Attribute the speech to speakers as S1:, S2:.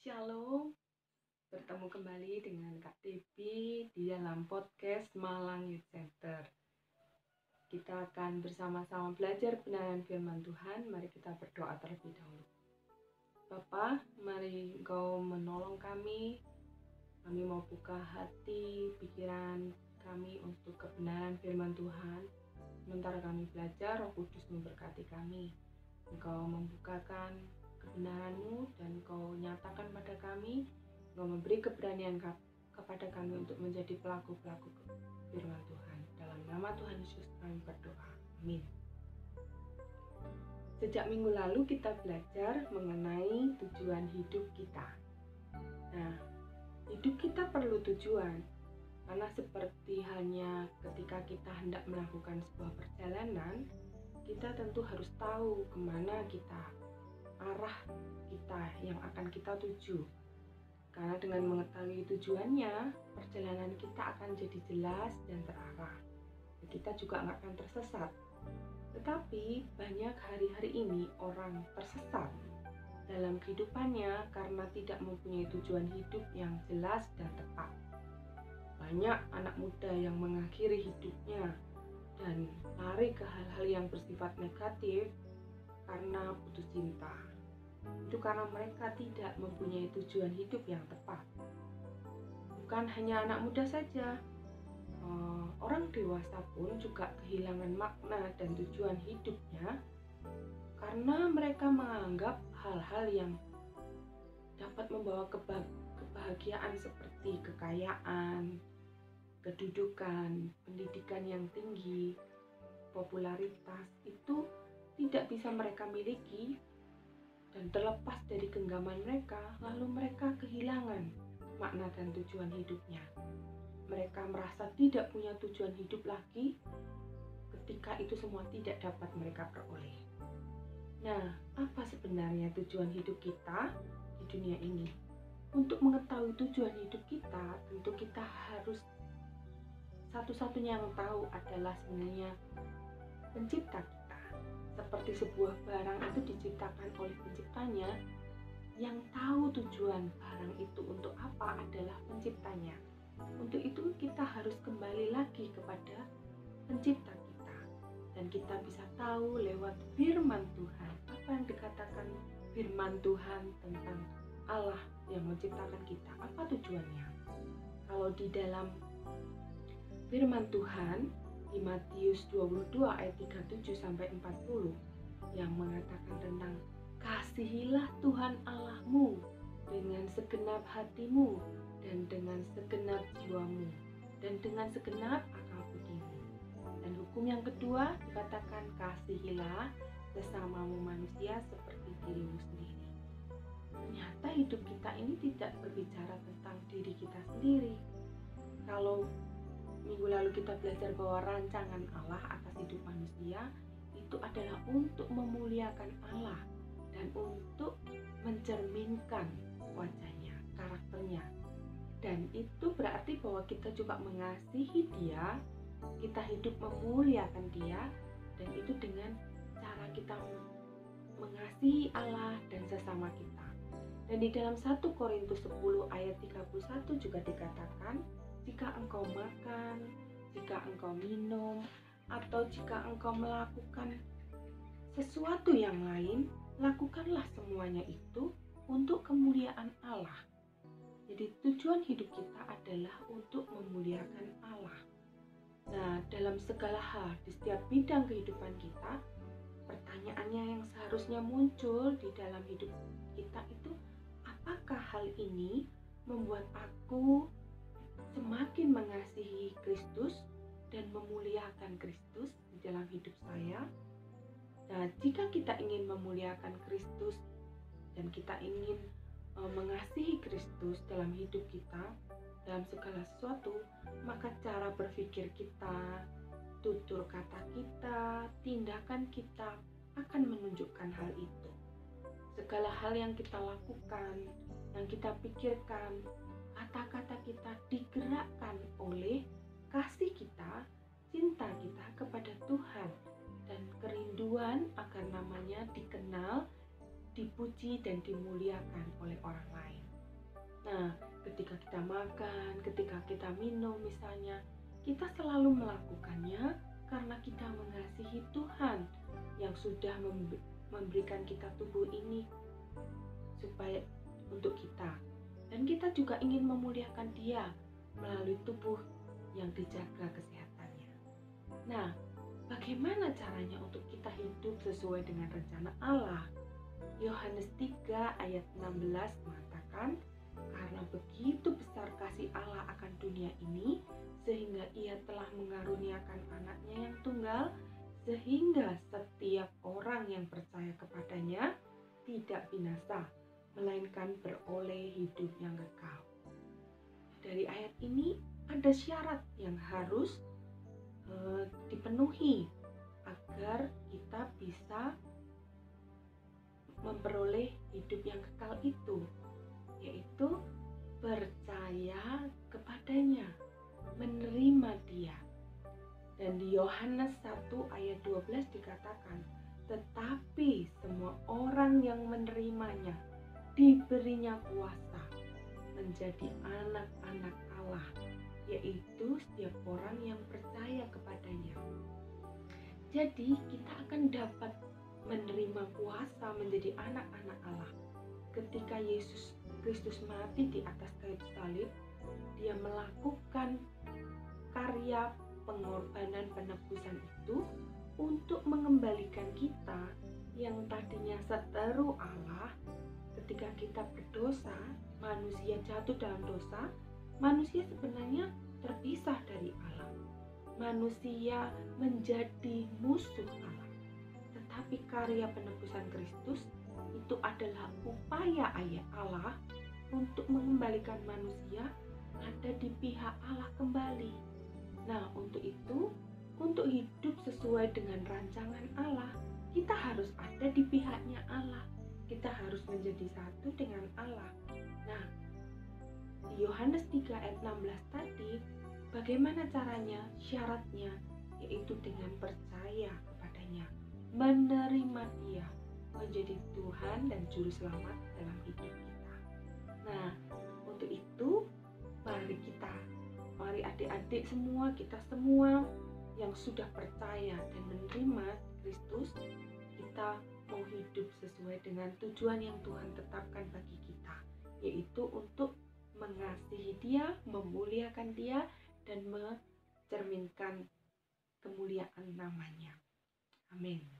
S1: Shalom, bertemu kembali dengan Kak Debbie di dalam podcast Malang Youth Center. Kita akan bersama-sama belajar kebenaran firman Tuhan. Mari kita berdoa terlebih dahulu. Bapa, mari Engkau menolong kami. Kami mau buka hati, pikiran kami untuk kebenaran firman Tuhan. Sementara kami belajar, Roh Kudus memberkati kami. Engkau membukakan kebenaran-Mu dan Engkau nyatakan pada kami, Engkau memberi keberanian kepada kami untuk menjadi pelaku-pelaku firman Tuhan. Dalam nama Tuhan Yesus kami berdoa. Amin. Sejak minggu lalu kita belajar mengenai tujuan hidup kita. Nah, hidup kita perlu tujuan. Karena seperti halnya ketika kita hendak melakukan sebuah perjalanan, kita tentu harus tahu kemana kita, arah kita yang akan kita tuju. Karena dengan mengetahui tujuannya, perjalanan kita akan jadi jelas dan terarah. Dan kita juga nggak akan tersesat. Tetapi banyak hari-hari ini orang tersesat dalam kehidupannya karena tidak mempunyai tujuan hidup yang jelas dan tepat. Banyak anak muda yang mengakhiri hidupnya dan lari ke hal-hal yang bersifat negatif karena putus cinta. Itu karena mereka tidak mempunyai tujuan hidup yang tepat. Bukan hanya anak muda saja, orang dewasa pun juga kehilangan makna dan tujuan hidupnya karena mereka menganggap hal-hal yang dapat membawa kebahagiaan seperti kekayaan, kedudukan, pendidikan yang tinggi, popularitas itu tidak bisa mereka miliki, dan terlepas dari genggaman mereka, lalu mereka kehilangan makna dan tujuan hidupnya. Mereka merasa tidak punya tujuan hidup lagi ketika itu semua tidak dapat mereka peroleh. Nah, apa sebenarnya tujuan hidup kita di dunia ini? Untuk mengetahui tujuan hidup kita, tentu kita harus satu-satunya yang tahu adalah sebenarnya pencipta kita. Seperti sebuah barang itu diciptakan oleh penciptanya, yang tahu tujuan barang itu untuk apa adalah penciptanya. Untuk itu kita harus kembali lagi kepada pencipta kita. Dan kita bisa tahu lewat firman Tuhan, apa yang dikatakan firman Tuhan tentang Allah yang menciptakan kita, apa tujuannya. Kalau di dalam firman Tuhan di Matius 22 ayat 37-40 yang mengatakan tentang kasihilah Tuhan Allahmu dengan segenap hatimu dan dengan segenap jiwamu dan dengan segenap akal budimu. Dan hukum yang kedua dikatakan kasihilah sesamamu manusia seperti dirimu sendiri. Ternyata hidup kita ini tidak berbicara tentang diri kita sendiri. Kalau minggu lalu kita belajar bahwa rancangan Allah atas hidup manusia itu adalah untuk memuliakan Allah dan untuk mencerminkan wajahnya, karakternya. Dan itu berarti bahwa kita juga mengasihi Dia, kita hidup memuliakan Dia, dan itu dengan cara kita mengasihi Allah dan sesama kita. Dan di dalam 1 Korintus 10 ayat 31 juga dikatakan, jika engkau makan, jika engkau minum, atau jika engkau melakukan sesuatu yang lain, lakukanlah semuanya itu untuk kemuliaan Allah. Jadi tujuan hidup kita adalah untuk memuliakan Allah. Nah, dalam segala hal, di setiap bidang kehidupan kita, pertanyaannya yang seharusnya muncul di dalam hidup kita itu, apakah hal ini membuat aku semakin mengasihi Kristus dan memuliakan Kristus di dalam hidup saya? Nah, jika kita ingin memuliakan Kristus dan kita ingin mengasihi Kristus dalam hidup kita, dalam segala sesuatu, maka cara berpikir kita, tutur kata kita, tindakan kita akan menunjukkan hal itu. Segala hal yang kita lakukan, yang kita pikirkan, kata-kata kita digerakkan oleh kasih kita, cinta kita kepada Tuhan, dan kerinduan agar namanya dikenal dipuji dan dimuliakan oleh orang lain. Nah, ketika kita makan, ketika kita minum misalnya, kita selalu melakukannya karena kita mengasihi Tuhan yang sudah memberikan kita tubuh ini supaya untuk kita. Dan kita juga ingin memuliakan Dia melalui tubuh yang dijaga kesehatannya. Nah, bagaimana caranya untuk kita hidup sesuai dengan rencana Allah? Yohanes 3 ayat 16 mengatakan, karena begitu besar kasih Allah akan dunia ini, sehingga Ia telah mengaruniakan anaknya yang tunggal, sehingga setiap orang yang percaya kepadanya tidak binasa, melainkan beroleh hidup yang kekal. Dari ayat ini ada syarat yang harus dipenuhi agar kita bisa memperoleh hidup yang kekal itu, yaitu percaya kepadanya, menerima Dia. Dan di Yohanes 1 ayat 12 dikatakan, tetapi semua orang yang menerimanya diberinya kuasa menjadi anak-anak Allah, yaitu setiap orang yang percaya kepadanya. Jadi kita akan dapat menerima kuasa menjadi anak-anak Allah. Ketika Yesus Kristus mati di atas kayu salib, Dia melakukan karya pengorbanan penebusan itu untuk mengembalikan kita yang tadinya seteru Allah. Ketika kita berdosa, manusia jatuh dalam dosa, manusia sebenarnya terpisah dari Allah. Manusia menjadi musuh Allah. Tetapi karya penebusan Kristus itu adalah upaya ayah Allah untuk mengembalikan manusia ada di pihak Allah kembali. Nah, untuk itu, untuk hidup sesuai dengan rancangan Allah, kita harus ada di pihaknya Allah. Kita harus menjadi satu dengan Allah. Nah, di Yohanes 3 ayat 16 tadi, bagaimana caranya? Syaratnya yaitu dengan percaya kepadanya, menerima Dia menjadi Tuhan dan Juru Selamat dalam hidup kita. Nah, untuk itu mari adik-adik semua, kita semua yang sudah percaya dan menerima Kristus, kita mau hidup sesuai dengan tujuan yang Tuhan tetapkan bagi kita, yaitu untuk mengasihi Dia, memuliakan Dia, dan mencerminkan kemuliaan namanya. Amin.